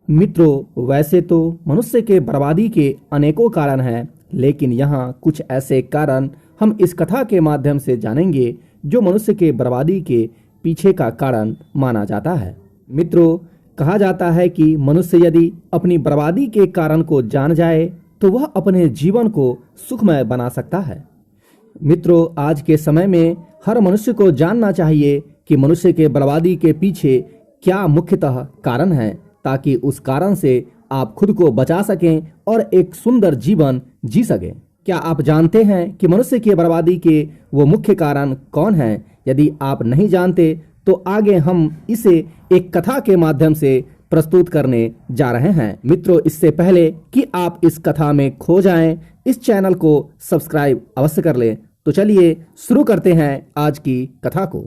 मित्रों, वैसे तो मनुष्य के बर्बादी के अनेकों कारण हैं, लेकिन यहाँ कुछ ऐसे कारण हम इस कथा के माध्यम से जानेंगे जो मनुष्य के बर्बादी के पीछे का कारण माना जाता है। मित्रों, कहा जाता है कि मनुष्य यदि अपनी बर्बादी के कारण को जान जाए तो वह अपने जीवन को सुखमय बना सकता है। मित्रों, आज के समय में हर मनुष्य को जानना चाहिए कि मनुष्य के बर्बादी के पीछे क्या मुख्यतः कारण है, ताकि उस कारण से आप खुद को बचा सकें और एक सुंदर जीवन जी सकें। क्या आप जानते हैं कि मनुष्य की बर्बादी के वो मुख्य कारण कौन हैं? यदि आप नहीं जानते तो आगे हम इसे एक कथा के माध्यम से प्रस्तुत करने जा रहे हैं। मित्रों, इससे पहले कि आप इस कथा में खो जाएं, इस चैनल को सब्सक्राइब अवश्य कर लें। तो चलिए शुरू करते हैं आज की कथा को।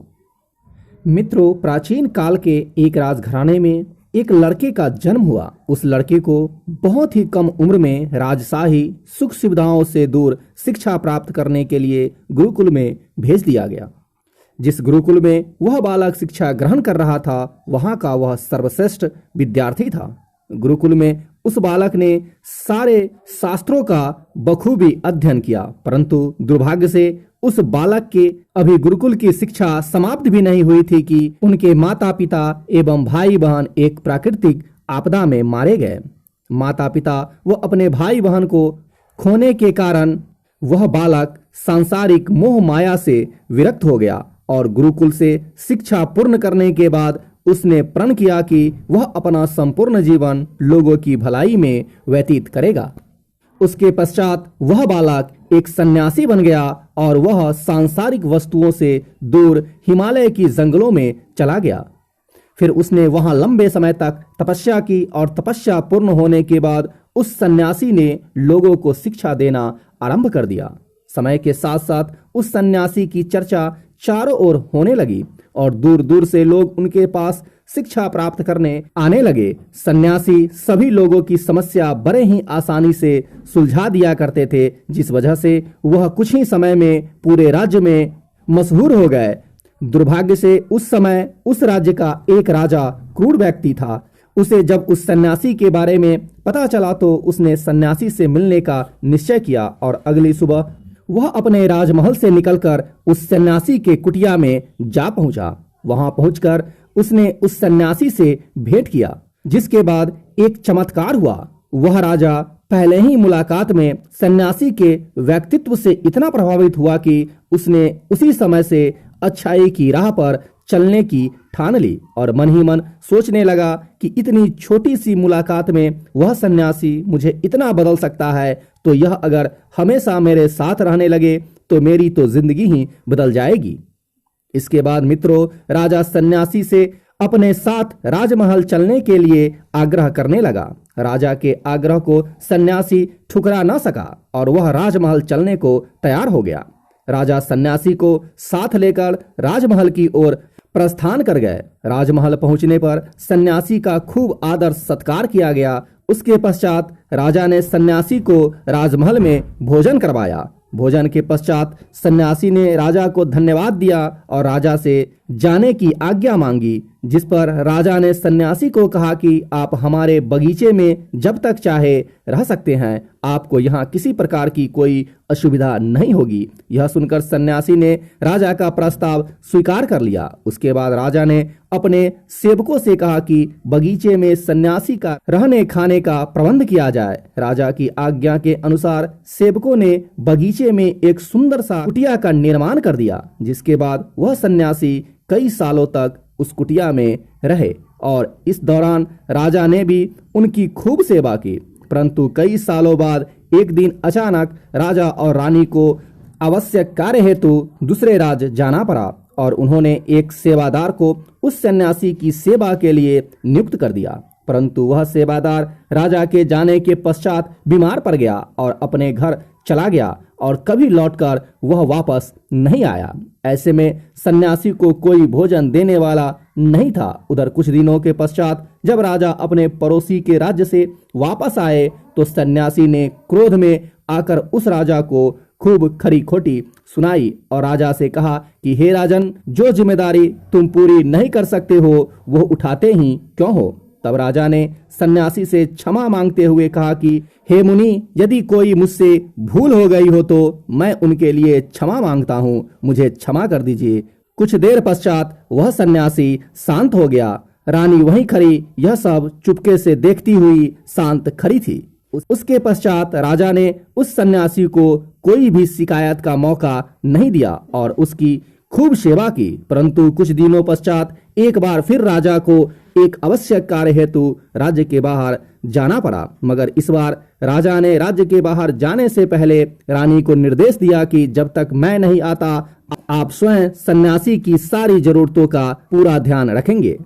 मित्रों, प्राचीन काल के एक राजघराने में एक लड़के का जन्म हुआ। उस लड़के को बहुत ही कम उम्र में राजशाही सुख सुविधाओं से दूर शिक्षा प्राप्त करने के लिए गुरुकुल में भेज दिया गया। जिस गुरुकुल में वह बालक शिक्षा ग्रहण कर रहा था, वहां का वह सर्वश्रेष्ठ विद्यार्थी था। गुरुकुल में उस बालक ने सारे शास्त्रों का बखूबी अध्ययन किया, परंतु दुर्भाग्य से उस बालक के अभी गुरुकुल की शिक्षा समाप्त भी नहीं हुई थी कि उनके माता पिता एवं भाई बहन एक प्राकृतिक आपदा में मारे गए। माता पिता व अपने भाई बहन को खोने के कारण वह बालक सांसारिक मोह माया से विरक्त हो गया और गुरुकुल से शिक्षा पूर्ण करने के बाद उसने प्रण किया कि वह अपना संपूर्ण जीवन लोगों की भलाई में व्यतीत करेगा। उसके पश्चात वह बालक एक सन्यासी बन गया और वह सांसारिक वस्तुओं से दूर हिमालय की जंगलों में चला गया। फिर उसने वहां लंबे समय तक तपस्या की और तपस्या पूर्ण होने के बाद उस सन्यासी ने लोगों को शिक्षा देना आरंभ कर दिया। समय के साथ साथ उस सन्यासी की चर्चा चारों ओर होने लगी और दूर दूर से लोग उनके पास शिक्षा प्राप्त करने आने लगे। सन्यासी सभी लोगों की समस्या बड़े ही आसानी से सुलझा दिया करते थे, जिस वजह से वह कुछ ही समय में पूरे राज्य में मशहूर हो गए। दुर्भाग्य से उस समय उस राज्य का एक राजा क्रूर व्यक्ति था। उसे जब उस सन्यासी के बारे में पता चला तो उसने सन्यासी से मिलने का निश्चय किया और अगली सुबह वह अपने राजमहल से निकलकर उस सन्यासी के कुटिया में जा पहुंचा। वहां पहुंचकर उसने उस सन्यासी से भेंट किया, जिसके बाद एक चमत्कार हुआ। वह राजा पहले ही मुलाकात में सन्यासी के व्यक्तित्व से इतना प्रभावित हुआ कि उसने उसी समय से अच्छाई की राह पर चलने की ठान ली और मन ही मन सोचने लगा कि इतनी छोटी सी मुलाकात में वह सन्यासी मुझे इतना बदल सकता है, तो यह अगर हमेशा मेरे साथ रहने लगे तो मेरी तो जिंदगी ही बदल जाएगी। इसके बाद मित्रों, राजा सन्यासी से अपने साथ राजमहल चलने के लिए आग्रह करने लगा। राजा के आग्रह को सन्यासी ठुकरा न सका और वह राजमहल चलने को तैयार हो गया। राजा सन्यासी को साथ लेकर राजमहल की ओर प्रस्थान कर गए। राजमहल पहुंचने पर सन्यासी का खूब आदर सत्कार किया गया। उसके पश्चात राजा ने सन्यासी को राजमहल में भोजन करवाया। भोजन के पश्चात सन्यासी ने राजा को धन्यवाद दिया और राजा से जाने की आज्ञा मांगी, जिस पर राजा ने सन्यासी को कहा कि आप हमारे बगीचे में जब तक चाहे रह सकते हैं, आपको यहाँ किसी प्रकार की कोई असुविधा नहीं होगी। यह सुनकर सन्यासी ने राजा का प्रस्ताव स्वीकार कर लिया। उसके बाद राजा ने अपने सेवकों से कहा कि बगीचे में सन्यासी का रहने खाने का प्रबंध किया जाए। राजा की आज्ञा के अनुसार सेवकों ने बगीचे में एक सुंदर सा कुटिया का निर्माण कर दिया, जिसके बाद वह सन्यासी कई सालों तक उस कुटिया में रहे और इस दौरान राजा ने भी उनकी खूब सेवा की। परंतु कई सालों बाद एक दिन अचानक राजा और रानी को आवश्यक कार्य हेतु दूसरे राज्य जाना पड़ा और उन्होंने एक सेवादार को उस सन्यासी की सेवा के लिए नियुक्त कर दिया। परंतु वह सेवादार राजा के जाने के पश्चात बीमार पड़ गया और अपने घर चला गया और कभी लौटकर वह वापस नहीं आया। ऐसे में सन्यासी को कोई भोजन देने वाला नहीं था। उधर कुछ दिनों के पश्चात जब राजा अपने पड़ोसी के राज्य से वापस आए तो सन्यासी ने क्रोध में आकर उस राजा को खूब खरी खोटी सुनाई और राजा से कहा कि हे राजन, जो जिम्मेदारी तुम पूरी नहीं कर सकते हो वो उठाते ही क्यों हो। तब राजा ने सन्यासी से क्षमा मांगते हुए कहा कि हे मुनि, यदि कोई मुझसे भूल हो गई हो तो मैं उनके लिए क्षमा मांगता हूँ, मुझे क्षमा कर दीजिए। कुछ देर पश्चात वह सन्यासी शांत हो गया। रानी वहीं खड़ी यह सब चुपके से देखती हुई शांत खड़ी थी। उसके पश्चात राजा ने उस सन्यासी को कोई भी शिकायत का मौका नहीं दिया और उसकी खूब सेवा की। परंतु कुछ दिनों पश्चात एक बार फिर राजा को एक आवश्यक कार्य हेतु राज्य के बाहर जाना पड़ा, मगर इस बार राजा ने राज्य के बाहर जाने से पहले रानी को निर्देश दिया कि जब तक मैं नहीं आता आप स्वयं सन्यासी की सारी जरूरतों का पूरा ध्यान रखेंगे।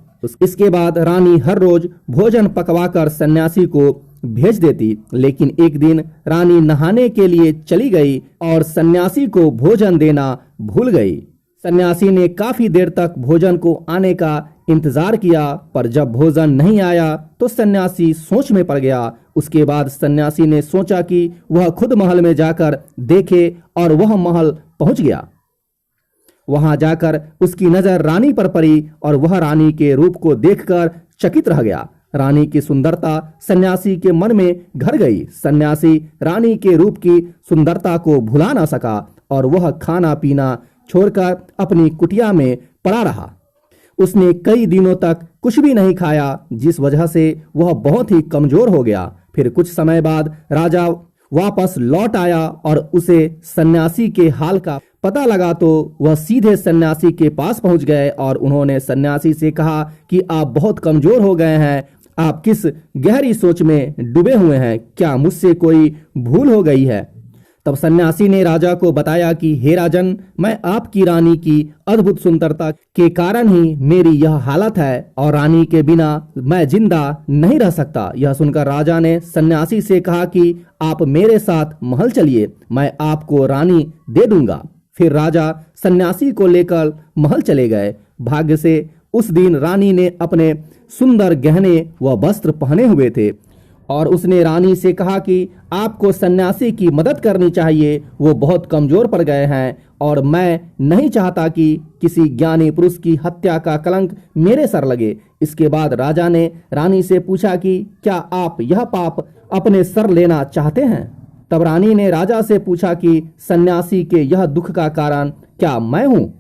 इसके बाद रानी हर रोज भोजन पकवाकर सन्यासी को भेज देती, लेकिन एक दिन रानी नहाने के लिए चली गई और सन्यासी को भोजन देना भूल गई। सन्यासी ने काफी देर तक भोजन को आने का इंतजार किया, पर जब भोजन नहीं आया तो सन्यासी सोच में पड़ गया। उसके बाद सन्यासी ने सोचा कि वह खुद महल में जाकर देखे और वह महल पहुंच गया। वहां जाकर उसकी नजर रानी पर पड़ी और वह रानी के रूप को देखकर चकित रह गया। रानी की सुंदरता सन्यासी के मन में घर गई। सन्यासी रानी के रूप की सुंदरता को भुला ना सका और वह खाना पीना छोड़कर अपनी कुटिया में पड़ा रहा। उसने कई दिनों तक कुछ भी नहीं खाया, जिस वजह से वह बहुत ही कमजोर हो गया। फिर कुछ समय बाद राजा वापस लौट आया और उसे सन्यासी के हाल का पता लगा तो वह सीधे सन्यासी के पास पहुंच गए और उन्होंने सन्यासी से कहा कि आप बहुत कमजोर हो गए हैं, आप किस गहरी सोच में डूबे हुए हैं, क्या मुझसे कोई भूल हो गई है? तब सन्यासी ने राजा को बताया कि हे राजन, मैं आपकी रानी की अद्भुत सुंदरता के कारण ही मेरी यह हालत है और रानी के बिना मैं जिंदा नहीं रह सकता। यह सुनकर राजा ने सन्यासी से कहा कि आप मेरे साथ महल चलिए, मैं आपको रानी दे दूंगा। फिर राजा सन्यासी को लेकर महल चले गए। भाग्य से उस दिन रानी ने अपने सुंदर गहने व वस्त्र पहने हुए थे और उसने रानी से कहा कि आपको सन्यासी की मदद करनी चाहिए, वो बहुत कमजोर पड़ गए हैं और मैं नहीं चाहता कि किसी ज्ञानी पुरुष की हत्या का कलंक मेरे सर लगे। इसके बाद राजा ने रानी से पूछा कि क्या आप यह पाप अपने सर लेना चाहते हैं? तब रानी ने राजा से पूछा कि सन्यासी के यह दुख का कारण क्या मैं हूँ?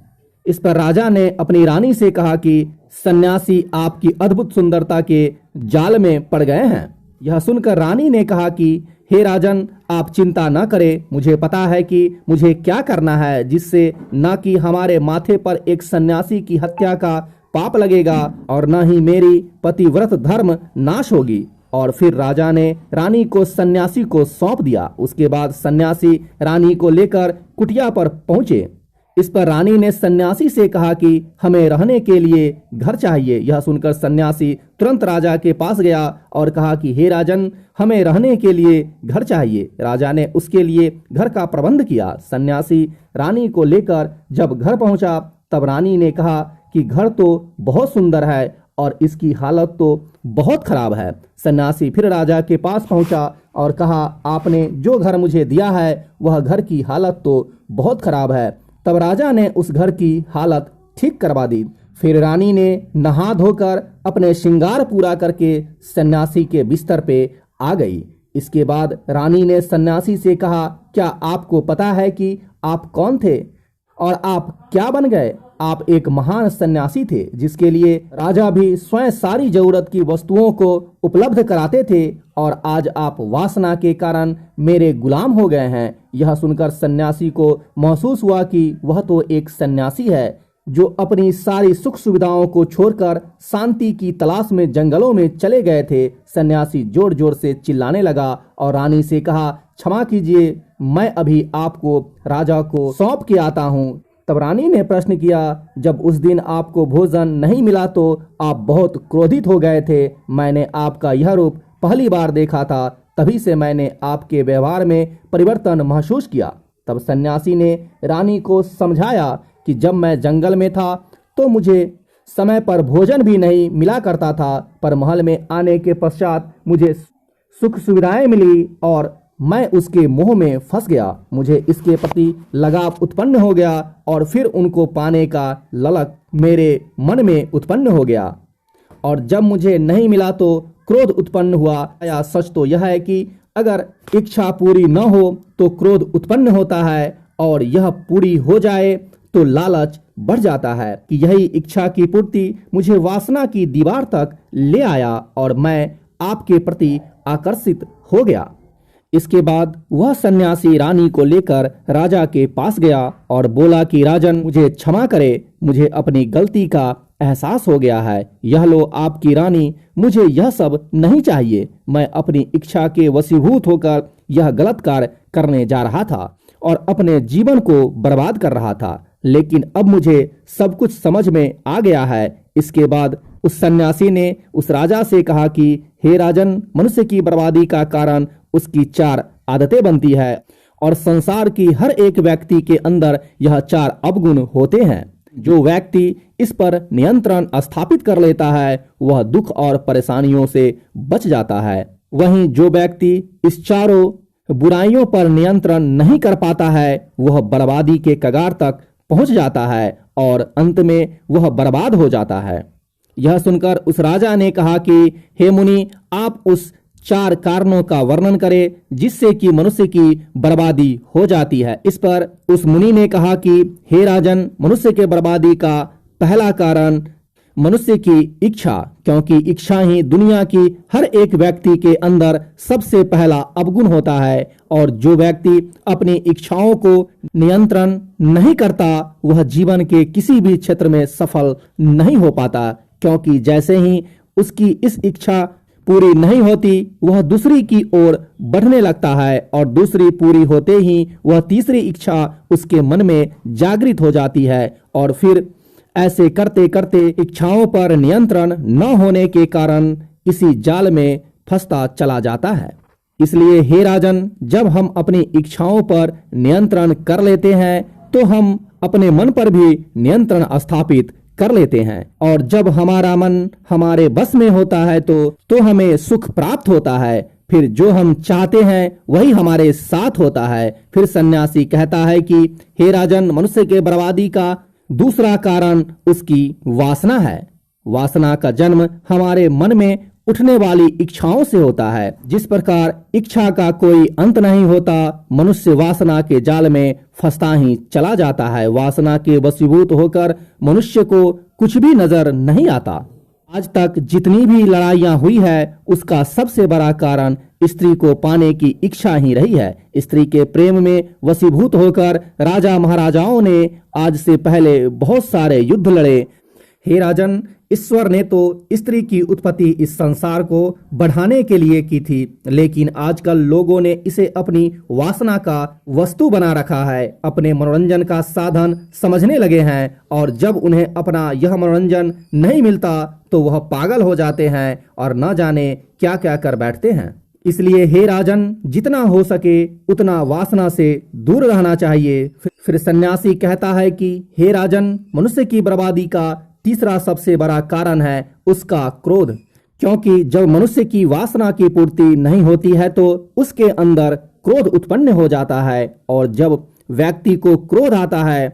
इस पर राजा ने अपनी रानी से कहा कि सन्यासी आपकी अद्भुत सुंदरता के जाल में पड़ गए हैं। यह सुनकर रानी ने कहा कि हे राजन, आप चिंता न करें, मुझे पता है कि मुझे क्या करना है, जिससे न कि हमारे माथे पर एक सन्यासी की हत्या का पाप लगेगा और न ही मेरी पतिव्रत धर्म नाश होगी। और फिर राजा ने रानी को सन्यासी को सौंप दिया। उसके बाद सन्यासी रानी को लेकर कुटिया पर पहुंचे। इस पर रानी ने सन्यासी से कहा कि हमें रहने के लिए घर चाहिए। यह सुनकर सन्यासी तुरंत राजा के पास गया और कहा कि हे राजन, हमें रहने के लिए घर चाहिए। राजा ने उसके लिए घर का प्रबंध किया। सन्यासी रानी को लेकर जब घर पहुंचा तब रानी ने कहा कि घर तो बहुत सुंदर है और इसकी हालत तो बहुत खराब है। सन्यासी फिर राजा के पास पहुंचा और कहा, आपने जो घर मुझे दिया है वह घर की हालत तो बहुत खराब है। तब राजा ने उस घर की हालत ठीक करवा दी। फिर रानी ने नहा धोकर अपने श्रृंगार पूरा करके सन्यासी के बिस्तर पे आ गई। इसके बाद रानी ने सन्यासी से कहा, क्या आपको पता है कि आप कौन थे और आप क्या बन गए? आप एक महान सन्यासी थे जिसके लिए राजा भी स्वयं सारी जरूरत की वस्तुओं को उपलब्ध कराते थे और आज आप वासना के कारण मेरे गुलाम हो गए हैं। यह सुनकर सन्यासी को महसूस हुआ कि वह तो एक सन्यासी है जो अपनी सारी सुख सुविधाओं को छोड़कर शांति की तलाश में जंगलों में चले गए थे। सन्यासी जोर जोर से चिल्लाने लगा और रानी से कहा, क्षमा कीजिए, मैं अभी आपको राजा को सौंप के आता हूँ। तब रानी ने प्रश्न किया, जब उस दिन आपको भोजन नहीं मिला तो आप बहुत क्रोधित हो गए थे। मैंने आपका यह रूप पहली बार देखा था, तभी से मैंने आपके व्यवहार में परिवर्तन महसूस किया। तब सन्यासी ने रानी को समझाया कि जब मैं जंगल में था तो मुझे समय पर भोजन भी नहीं मिला करता था, पर महल में आने के पश्चात मुझे सुख सुविधाएं मिली और मैं उसके मोह में फंस गया। मुझे इसके प्रति लगाव उत्पन्न हो गया और फिर उनको पाने का ललक मेरे मन में उत्पन्न हो गया और जब मुझे नहीं मिला तो क्रोध उत्पन्न हुआ। या सच तो यह है कि अगर इच्छा पूरी न हो तो क्रोध उत्पन्न होता है, और यह पूरी हो जाए तो लालच बढ़ जाता है। कि यही इच्छा की पूर्ति मुझे वासना की दीवार तक ले आया और मैं आपके प्रति आकर्षित हो गया। इसके बाद वह सन्यासी रानी को लेकर राजा के पास गया और बोला कि राजन, मुझे क्षमा करे, मुझे अपनी गलती का एहसास हो गया है। यह लो आपकी रानी, मुझे यह सब नहीं चाहिए। मैं अपनी इच्छा के वशीभूत होकर यह गलत कार्य करने जा रहा था और अपने जीवन को बर्बाद कर रहा था, लेकिन अब मुझे सब कुछ समझ में आ गया है। इसके बाद उस सन्यासी ने उस राजा से कहा कि हे राजन, मनुष्य की बर्बादी का कारण उसकी 4 आदतें बनती है और संसार की हर एक व्यक्ति के अंदर यह 4 अवगुण होते हैं। जो व्यक्ति इस पर नियंत्रण स्थापित कर लेता है वह दुख और परेशानियों से बच जाता है। वहीं जो व्यक्ति इस चारों बुराइयों पर नियंत्रण नहीं कर पाता है वह बर्बादी के कगार तक पहुंच जाता है और अंत में वह बर्बाद हो जाता है। यह सुनकर उस राजा ने कहा कि हे मुनि, आप उस 4 कारणों का वर्णन करें जिससे कि मनुष्य की बर्बादी हो जाती है। इस पर उस मुनि ने कहा कि हे राजन, मनुष्य के बर्बादी का पहला कारण मनुष्य की इच्छा, क्योंकि इच्छा ही दुनिया की हर एक व्यक्ति के अंदर सबसे पहला अवगुण होता है। और जो व्यक्ति अपनी इच्छाओं को नियंत्रण नहीं करता वह जीवन के किसी भी क्षेत्र में सफल नहीं हो पाता, क्योंकि जैसे ही उसकी इस इच्छा पूरी नहीं होती वह दूसरी की ओर बढ़ने लगता है और दूसरी पूरी होते ही वह तीसरी इच्छा उसके मन में जागृत हो जाती है और फिर ऐसे करते करते इच्छाओं पर नियंत्रण न होने के कारण इसी जाल में फंसता चला जाता है। इसलिए हे राजन, जब हम अपनी इच्छाओं पर नियंत्रण कर लेते हैं तो हम अपने मन पर भी नियंत्रण स्थापित कर लेते हैं, और जब हमारा मन हमारे बस में होता है तो हमें सुख प्राप्त होता है। फिर जो हम चाहते हैं वही हमारे साथ होता है। फिर सन्यासी कहता है कि हे राजन, मनुष्य के बर्बादी का दूसरा कारण उसकी वासना है। वासना का जन्म हमारे मन में उठने वाली इच्छाओं से होता है। जिस प्रकार इच्छा का कोई अंत नहीं होता, मनुष्य वासना के जाल में फंसता ही चला जाता है। वासना के वशीभूत होकर मनुष्य को कुछ भी नजर नहीं आता। आज तक जितनी भी लड़ाइयां हुई है उसका सबसे बड़ा कारण स्त्री को पाने की इच्छा ही रही है। स्त्री के प्रेम में वशीभूत होकर राजा महाराजाओं ने आज से पहले बहुत सारे युद्ध लड़े। हे राजन, ईश्वर ने तो स्त्री की उत्पत्ति इस संसार को बढ़ाने के लिए की थी, लेकिन आजकल लोगों ने इसे अपनी वासना का वस्तु बना रखा है, अपने मनोरंजन का साधन समझने लगे हैं। और जब उन्हें अपना यह मनोरंजन नहीं मिलता तो वह पागल हो जाते हैं और न जाने क्या क्या कर बैठते हैं। इसलिए हे राजन, जितना हो सके उतना वासना से दूर रहना चाहिए। फिर सन्यासी कहता है कि हे राजन, मनुष्य की बर्बादी का तीसरा सबसे बड़ा कारण है उसका क्रोध, क्योंकि जब मनुष्य की वासना की पूर्ति नहीं होती है तो उसके अंदर क्रोध उत्पन्न हो जाता है, और जब व्यक्ति को क्रोध आता है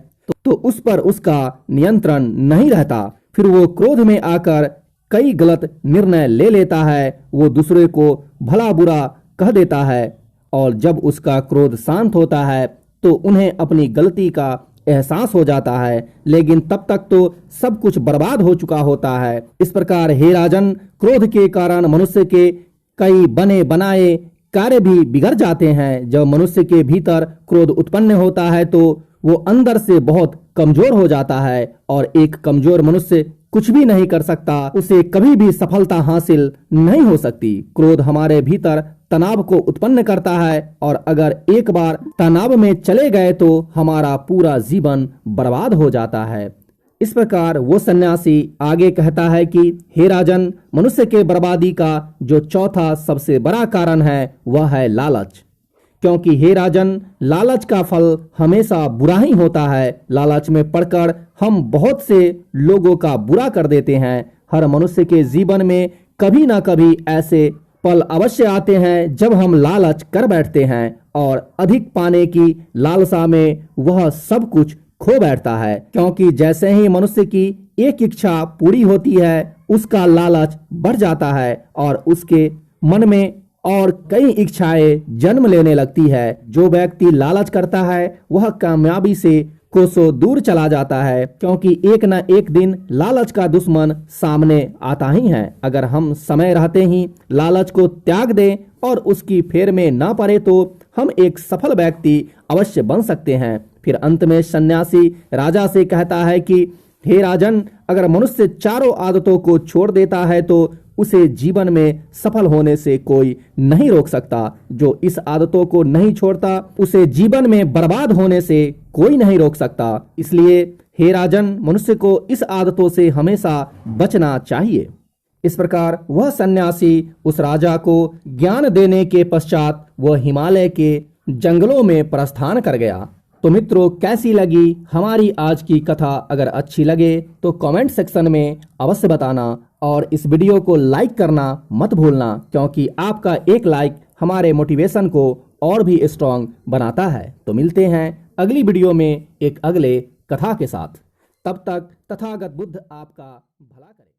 तो उस पर उसका नियंत्रण नहीं रहता। फिर वो क्रोध में आकर कई गलत निर्णय ले लेता है। वो दूसरे को भला बुरा कह देता है, और जब उसका क्रोध शांत होता है तो उन्हें अपनी गलती का एहसास हो जाता है, लेकिन तब तक तो सब कुछ बर्बाद हो चुका होता है। इस प्रकार हे राजन, क्रोध के कारण मनुष्य के कई बने बनाए कार्य भी बिगड़ जाते हैं। जब मनुष्य के भीतर क्रोध उत्पन्न होता है तो वो अंदर से बहुत कमजोर हो जाता है, और एक कमजोर मनुष्य कुछ भी नहीं कर सकता, उसे कभी भी सफलता हासिल नहीं हो सकती। क्रोध हमारे भीतर तनाव को उत्पन्न करता है, और अगर एक बार तनाव में चले गए तो हमारा पूरा जीवन बर्बाद हो जाता है। इस प्रकार वो सन्यासी आगे कहता है कि हे राजन, मनुष्य के बर्बादी का जो चौथा सबसे बड़ा कारण है वह है लालच, क्योंकि हे राजन, लालच का फल हमेशा बुरा ही होता है। लालच में पड़कर हम बहुत से लोगों का बुरा कर देते हैं। हर मनुष्य के जीवन में कभी ना कभी ऐसे पल अवश्य आते हैं जब हम लालच कर बैठते हैं और अधिक पाने की लालसा में वह सब कुछ खो बैठता है, क्योंकि जैसे ही मनुष्य की एक इच्छा पूरी होती है उसका लालच बढ़ जाता है और उसके मन में और कई इच्छाएं जन्म लेने लगती है। जो व्यक्ति लालच करता है वह कामयाबी से कोसों दूर चला जाता है, क्योंकि एक न एक दिन लालच का दुश्मन सामने आता ही है। अगर हम समय रहते ही लालच को त्याग दें और उसकी फेर में ना पड़े तो हम एक सफल व्यक्ति अवश्य बन सकते हैं। फिर अंत में सन्यासी राजा से कहता है कि हे राजन, अगर मनुष्य चारों आदतों को छोड़ देता है तो उसे जीवन में सफल होने से कोई नहीं रोक सकता। जो इस आदतों को नहीं छोड़ता उसे जीवन में बर्बाद होने से कोई नहीं रोक सकता। इसलिए हे राजन, मनुष्य को इस आदतों से हमेशा बचना चाहिए। इस प्रकार वह सन्यासी उस राजा को ज्ञान देने के पश्चात वह हिमालय के जंगलों में प्रस्थान कर गया। तो मित्रों, कैसी लगी हमारी आज की कथा? अगर अच्छी लगे तो कमेंट सेक्शन में अवश्य बताना और इस वीडियो को लाइक करना मत भूलना, क्योंकि आपका एक लाइक हमारे मोटिवेशन को और भी स्ट्रांग बनाता है। तो मिलते हैं अगली वीडियो में एक अगले कथा के साथ। तब तक तथागत बुद्ध आपका भला करे।